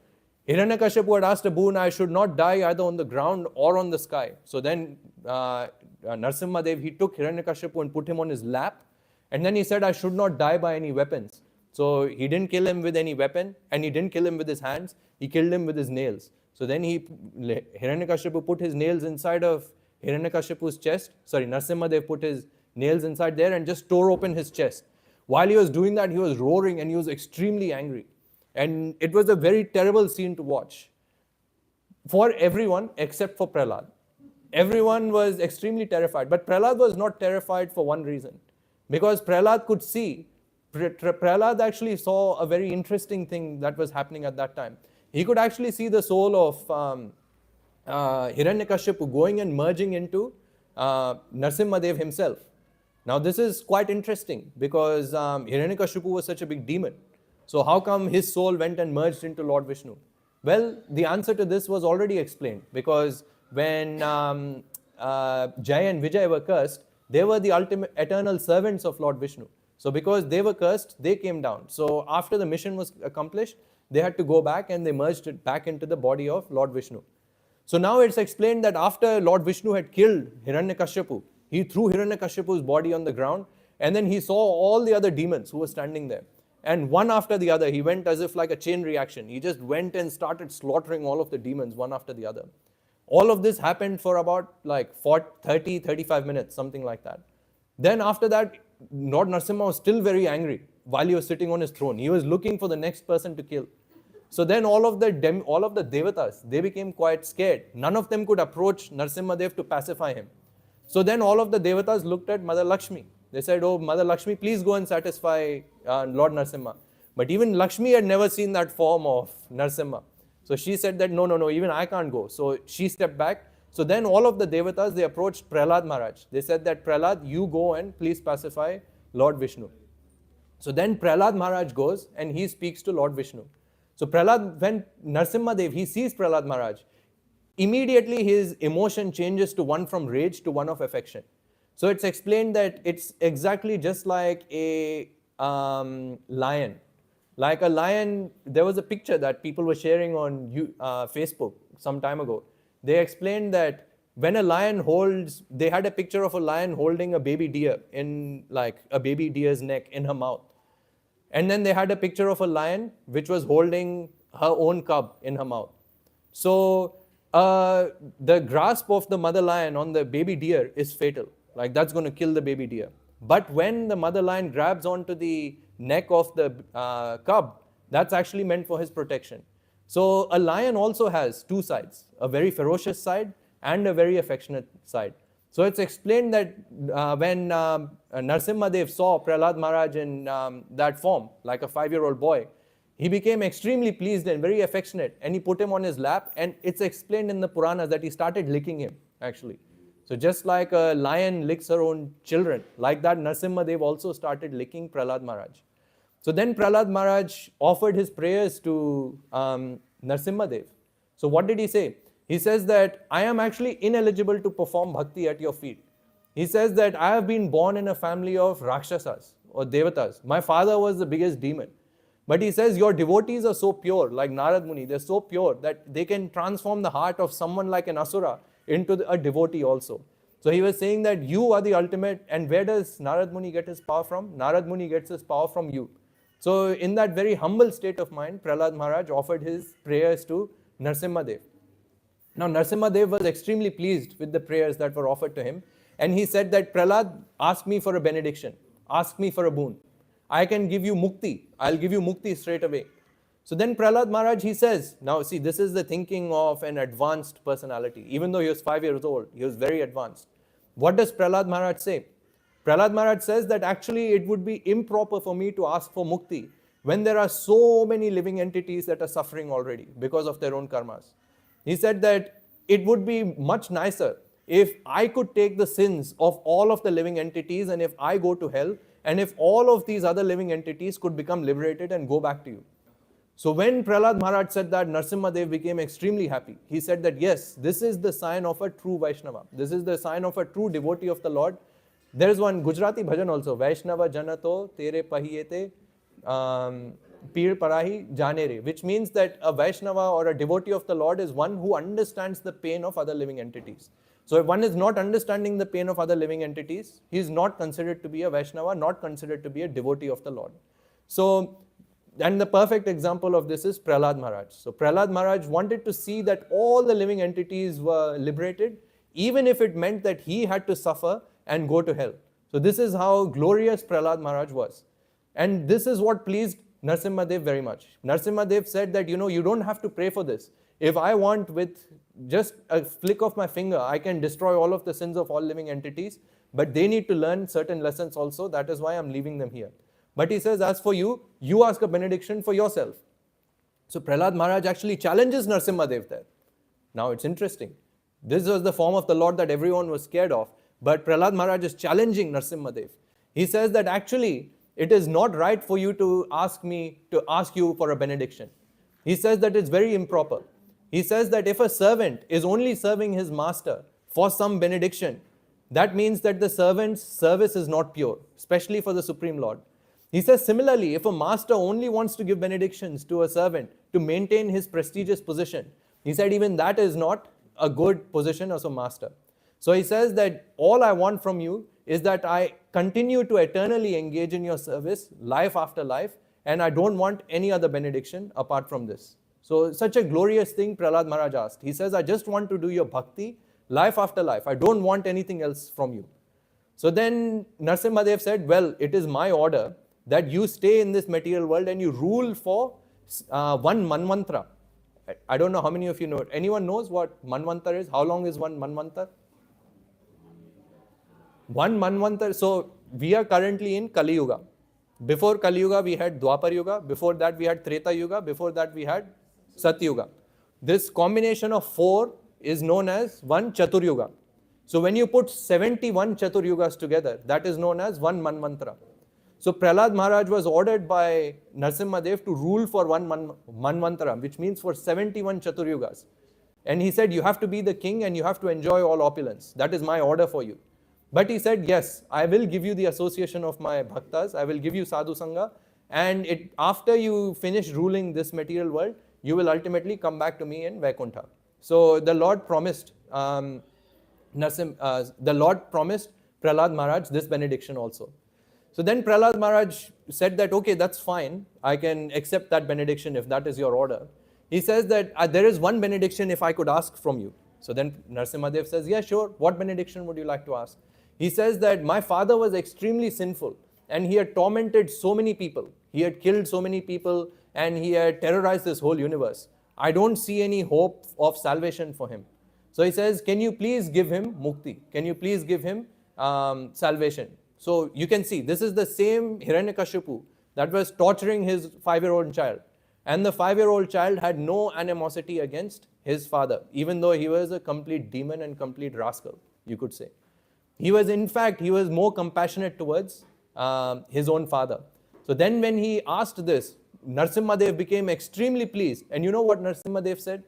Hiranyakashipu had asked a boon, I should not die either on the ground or on the sky. So then Narasimha Dev, he took Hiranyakashipu and put him on his lap. And then he said, I should not die by any weapons. So he didn't kill him with any weapon and he didn't kill him with his hands. He killed him with his nails. So then Hiranyakashipu put his nails inside of Hiranyakashipu's chest. Narasimha Dev put his nails inside there and just tore open his chest. While he was doing that, he was roaring and he was extremely angry. And it was a very terrible scene to watch for everyone except for Prahlad. Everyone was extremely terrified. But Prahlad was not terrified for one reason. Because Prahlad could see, Prahlad actually saw a very interesting thing that was happening at that time. He could actually see the soul of Hiranyakashipu going and merging into Narasimha Dev himself. Now this is quite interesting because Hiranyakashipu was such a big demon. So how come his soul went and merged into Lord Vishnu? Well, the answer to this was already explained because when Jai and Vijay were cursed, they were the ultimate eternal servants of Lord Vishnu. So because they were cursed, they came down. So after the mission was accomplished, they had to go back and they merged it back into the body of Lord Vishnu. So now it's explained that after Lord Vishnu had killed Hiranyakashipu, he threw Hiranyakashipu's body on the ground, and then he saw all the other demons who were standing there. And one after the other, he went as if like a chain reaction. He just went and started slaughtering all of the demons one after the other. All of this happened for about like 30, 35 minutes, something like that. Then after that, Lord Narasimha was still very angry while he was sitting on his throne. He was looking for the next person to kill. So then all of the devatas, they became quite scared. None of them could approach Narasimha Dev to pacify him. So then all of the devatas looked at Mother Lakshmi. They said, oh, Mother Lakshmi, please go and satisfy Lord Narasimha. But even Lakshmi had never seen that form of Narasimha. So she said that, no, even I can't go. So she stepped back. So then all of the devatas, they approached Prahlad Maharaj. They said that, Prahlad, you go and please pacify Lord Vishnu. So then Prahlad Maharaj goes and he speaks to Lord Vishnu. So Prahlad, when Narasimha Dev, he sees Prahlad Maharaj, immediately his emotion changes to one from rage to one of affection. So it's explained that it's exactly just like a lion. Like a lion, there was a picture that people were sharing on Facebook some time ago. They explained that when a lion holds, they had a picture of a lion holding a baby deer in like a baby deer's neck in her mouth. And then they had a picture of a lion which was holding her own cub in her mouth. So the grasp of the mother lion on the baby deer is fatal. Like that's going to kill the baby deer. But when the mother lion grabs onto the neck of the cub, that's actually meant for his protection. So a lion also has two sides, a very ferocious side and a very affectionate side. So it's explained that when Narasimha Dev saw Prahlad Maharaj in that form, like a 5-year-old boy, he became extremely pleased and very affectionate, and he put him on his lap, and it's explained in the Puranas that he started licking him, actually. So just like a lion licks her own children, like that Narasimha Dev also started licking Prahlad Maharaj. So then Prahlad Maharaj offered his prayers to Narasimha Dev. So what did he say? He says that I am actually ineligible to perform bhakti at your feet. He says that I have been born in a family of Rakshasas or Devatas. My father was the biggest demon. But he says your devotees are so pure, like Narad Muni, they're so pure that they can transform the heart of someone like an Asura into a devotee also. So he was saying that you are the ultimate, and where does Narad Muni get his power from? Narad Muni gets his power from you. So in that very humble state of mind, Prahlad Maharaj offered his prayers to Narasimha Dev. Now Narasimha Dev was extremely pleased with the prayers that were offered to him, and he said that Prahlad, ask me for a benediction, ask me for a boon. I can give you mukti, I'll give you mukti straight away. So then Prahlad Maharaj, he says, now see, this is the thinking of an advanced personality. Even though he was 5 years old, he was very advanced. What does Prahlad Maharaj say? Prahlad Maharaj says that actually it would be improper for me to ask for mukti when there are so many living entities that are suffering already because of their own karmas. He said that it would be much nicer if I could take the sins of all of the living entities, and if I go to hell, and if all of these other living entities could become liberated and go back to you. So when Prahlad Maharaj said that, Narasimha Dev became extremely happy. He said that yes, this is the sign of a true Vaishnava. This is the sign of a true devotee of the Lord. There is one Gujarati bhajan also, Vaishnava Janato Tere Pahiyete Peer Parahi Janere, which means that a Vaishnava or a devotee of the Lord is one who understands the pain of other living entities. So if one is not understanding the pain of other living entities, he is not considered to be a Vaishnava, not considered to be a devotee of the Lord. So, and the perfect example of this is Prahlad Maharaj. So Prahlad Maharaj wanted to see that all the living entities were liberated, even if it meant that he had to suffer and go to hell. So this is how glorious Prahlad Maharaj was. And this is what pleased Narasimha Dev very much. Narasimha Dev said that, you don't have to pray for this. If I want, with just a flick of my finger, I can destroy all of the sins of all living entities, but they need to learn certain lessons also. That is why I'm leaving them here. But he says, as for you, you ask a benediction for yourself. So Prahlad Maharaj actually challenges Narasimha Dev there. Now it's interesting. This was the form of the Lord that everyone was scared of, but Prahlad Maharaj is challenging Narasimha Dev. He says that actually, it is not right for you to ask me to ask you for a benediction. He says that it's very improper. He says that if a servant is only serving his master for some benediction, that means that the servant's service is not pure, especially for the Supreme Lord. He says, similarly, if a master only wants to give benedictions to a servant to maintain his prestigious position, he said even that is not a good position as a master. So he says that all I want from you is that I continue to eternally engage in your service, life after life, and I don't want any other benediction apart from this. So such a glorious thing Prahlad Maharaj asked. He says, I just want to do your bhakti, life after life. I don't want anything else from you. So then Narasimha Dev said, well, it is my order that you stay in this material world and you rule for one manvantra. I don't know how many of you know it. Anyone knows what manvantar is? How long is one manvantar? One manvantar. So we are currently in Kali Yuga. Before Kali Yuga, we had Dwapar Yuga. Before that, we had Treta Yuga. Before that, we had Sat Yuga. This combination of 4 is known as one Chatur Yuga. So when you put 71 Chatur Yugas together, that is known as one Manvantara. So Prahlad Maharaj was ordered by Narasimha Dev to rule for one Manvantara, which means for 71 Chatur Yugas. And he said, you have to be the king and you have to enjoy all opulence. That is my order for you. But he said, yes, I will give you the association of my bhaktas, I will give you sadhu sangha, and after you finish ruling this material world, you will ultimately come back to me in Vaikuntha. So the Lord promised Prahlad Maharaj this benediction also. So then Prahlad Maharaj said that, okay, that's fine, I can accept that benediction if that is your order. He says that there is one benediction if I could ask from you. So then Narasimha Dev says, yeah, sure, what benediction would you like to ask? He says that my father was extremely sinful and he had tormented so many people. He had killed so many people and he had terrorized this whole universe. I don't see any hope of salvation for him. So he says, can you please give him mukti? Can you please give him salvation? So you can see, this is the same Hiranyakashipu that was torturing his 5-year-old child. And the 5-year-old child had no animosity against his father, even though he was a complete demon and complete rascal, you could say. He was, in fact, he was more compassionate towards his own father. So then when he asked this, Narasimha Dev became extremely pleased. And you know what Narasimha Dev said?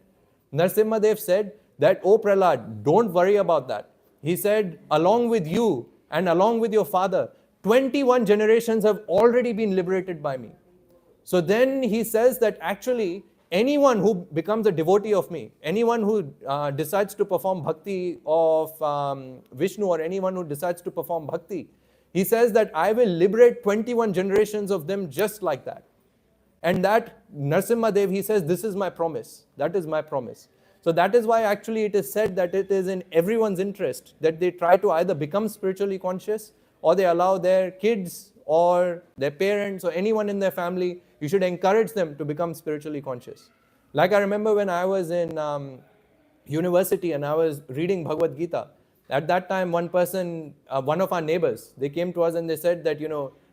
Narasimha Dev said that, oh Prahlad, don't worry about that. He said, along with you and along with your father, 21 generations have already been liberated by me. So then he says that actually anyone who becomes a devotee of me, anyone who decides to perform bhakti of Vishnu, or anyone who decides to perform bhakti, he says that I will liberate 21 generations of them just like that. And that Narasimha Dev, he says, this is my promise. That is my promise. So that is why actually it is said that it is in everyone's interest that they try to either become spiritually conscious or they allow their kids or their parents or anyone in their family, you should encourage them to become spiritually conscious. Like I remember when I was in university and I was reading Bhagavad Gita, at that time one person, one of our neighbors, they came to us and they said that,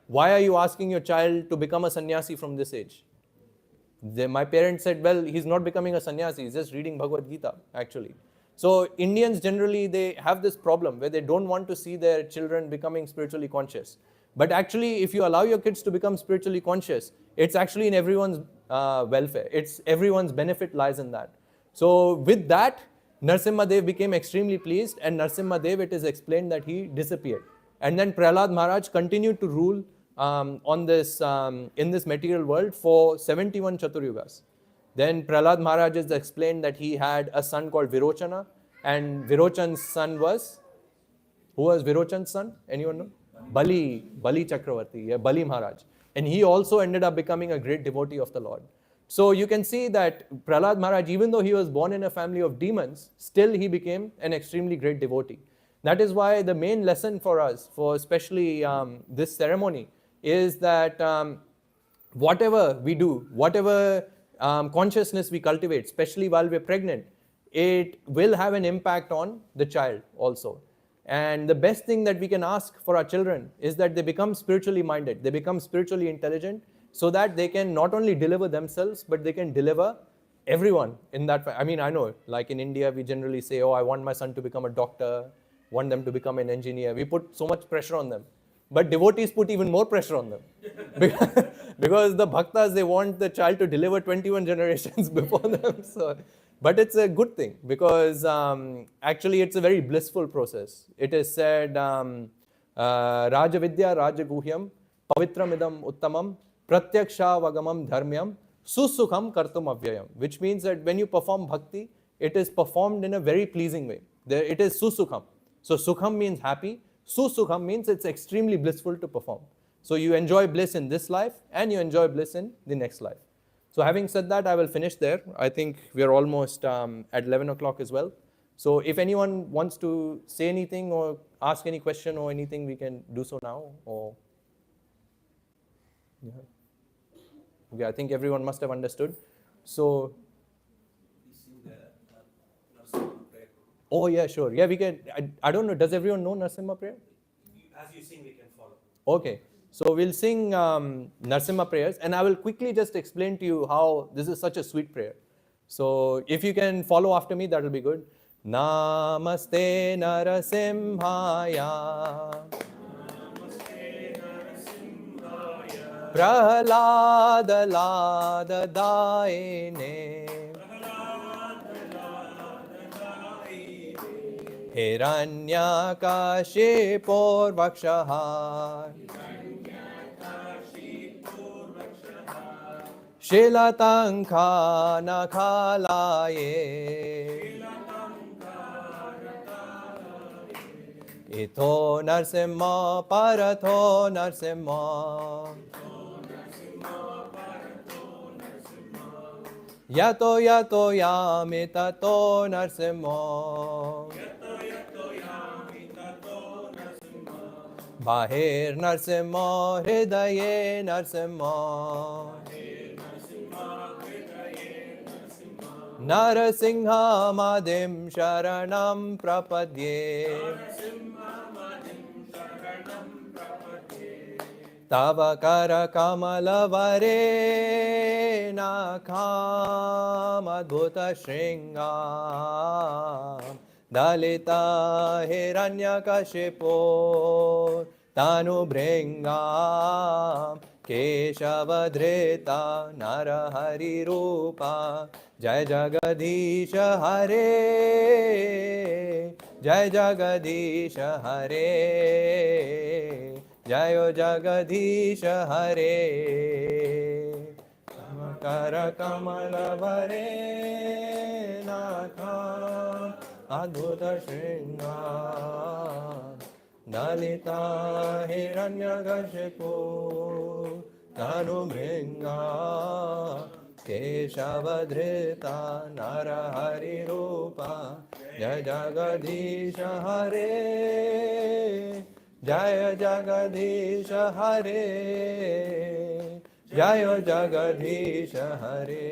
why are you asking your child to become a sannyasi from this age? My parents said, well, he's not becoming a sannyasi, he's just reading Bhagavad Gita, actually. So Indians generally, they have this problem where they don't want to see their children becoming spiritually conscious. But actually, if you allow your kids to become spiritually conscious, it's actually in everyone's welfare. It's everyone's benefit lies in that. So with that, Narasimha Dev became extremely pleased, and Narasimha Dev, it is explained that he disappeared. And then Prahlad Maharaj continued to rule in this material world for 71 Chaturyugas. Then Prahlad Maharaj is explained that he had a son called Virochana, and Virochan's son was, who was Virochan's son? Anyone know? Bali Chakravarti, yeah, Bali Maharaj. And he also ended up becoming a great devotee of the Lord. So you can see that Prahlad Maharaj, even though he was born in a family of demons, still he became an extremely great devotee. That is why the main lesson for us, for especially this ceremony, is that whatever we do, whatever consciousness we cultivate, especially while we're pregnant, it will have an impact on the child also. And the best thing that we can ask for our children is that they become spiritually minded, they become spiritually intelligent, so that they can not only deliver themselves, but they can deliver everyone in that. I mean, I know, like in India, we generally say, oh, I want my son to become a doctor, want them to become an engineer. We put so much pressure on them. But devotees put even more pressure on them. Because the bhaktas, they want the child to deliver 21 generations before them. But it's a good thing because actually it's a very blissful process. It is said, Raja Vidya Raja Guhyam Pavitram Idam Uttamam Pratyaksha Vagamam Dharmyam Susukham Kartum Avyayam, which means that when you perform bhakti, it is performed in a very pleasing way. It is Susukham. So Sukham means happy. Susukham means it's extremely blissful to perform. So you enjoy bliss in this life and you enjoy bliss in the next life. So having said that, I will finish there. I think we are almost at 11 o'clock as well. So if anyone wants to say anything or ask any question or anything, we can do so now. Or yeah. Okay, I think everyone must have understood. So, oh yeah, sure. Yeah, we can. I don't know. Does everyone know Narasimha prayer? As you sing, we can follow. Okay. So we'll sing Narasimha prayers, and I will quickly just explain to you how this is such a sweet prayer. So if you can follow after me, that will be good. Namaste Narasimhaya Prahlada Lada Daine Hiranyakashipo Vakshahar Shilatanka Nakhalaye Ito Narasimha Paratho Narasimha Yato Yato Yami Tato Narasimha Bahir Narasimha Hridaye Narasimha Narasingha Madim Sharanam Prapadye Tava Kara Kamala Vare Nakham Adbhuta Shringam Dalita Hiranyakashipo Tanu Bhringam Keshavadhrita Narahari Rupa Jai Jagadish Hare Jai Jagadish Hare Jayo Jagadish Hare Kara Kamala Vare Nakha Adbhuta Shringa Dalita Hiranyakashipu Tanu Bhringa Keshavadhrita Narahari Rupa Jai Jagadish Hare Jaya Jagadish Hare Jaya Jagadish Hare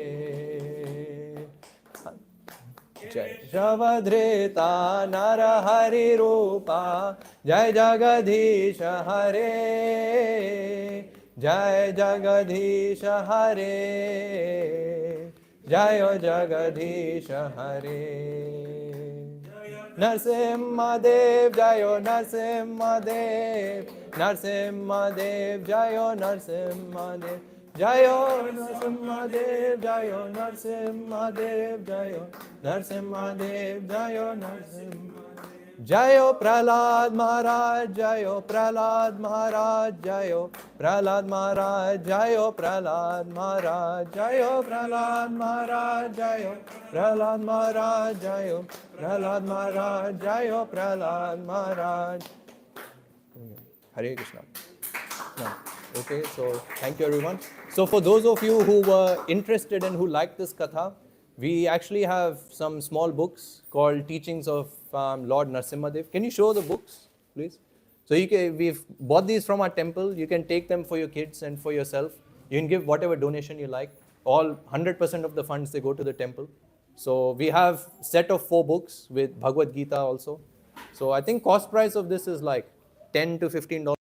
Jai Javadhrita Narahari Rupa Jai Jagadish Hare Jai Jagadish Hare Jaya Jagadish Hare Narasimha Dev Jayo Narasimha Dev Narasimha Dev Jayo Narasimha Dev Jayo Narasimha Dev Jayo Narasimha Dev Jayo Narasimha Dev Jayo Narasimha Jayo Prahlad Maharaj Jayo Prahlad Maharaj Jayo Prahlad Maharaj Jayo Prahlad Maharaj Jayo Prahlad Maharaj Jayo Prahlad Maharaj Jayo Prahlad Maharaj Jayo Prahlad Maharaj Hare Krishna. Okay, so thank you everyone. So for those of you who were interested and who liked this katha, we actually have some small books called Teachings of Lord Narasimha Dev. Can you show the books, please? So we've bought these from our temple. You can take them for your kids and for yourself. You can give whatever donation you like. All 100% of the funds, they go to the temple. So we have set of 4 books with Bhagavad Gita also. So I think cost price of this is like $10 to $15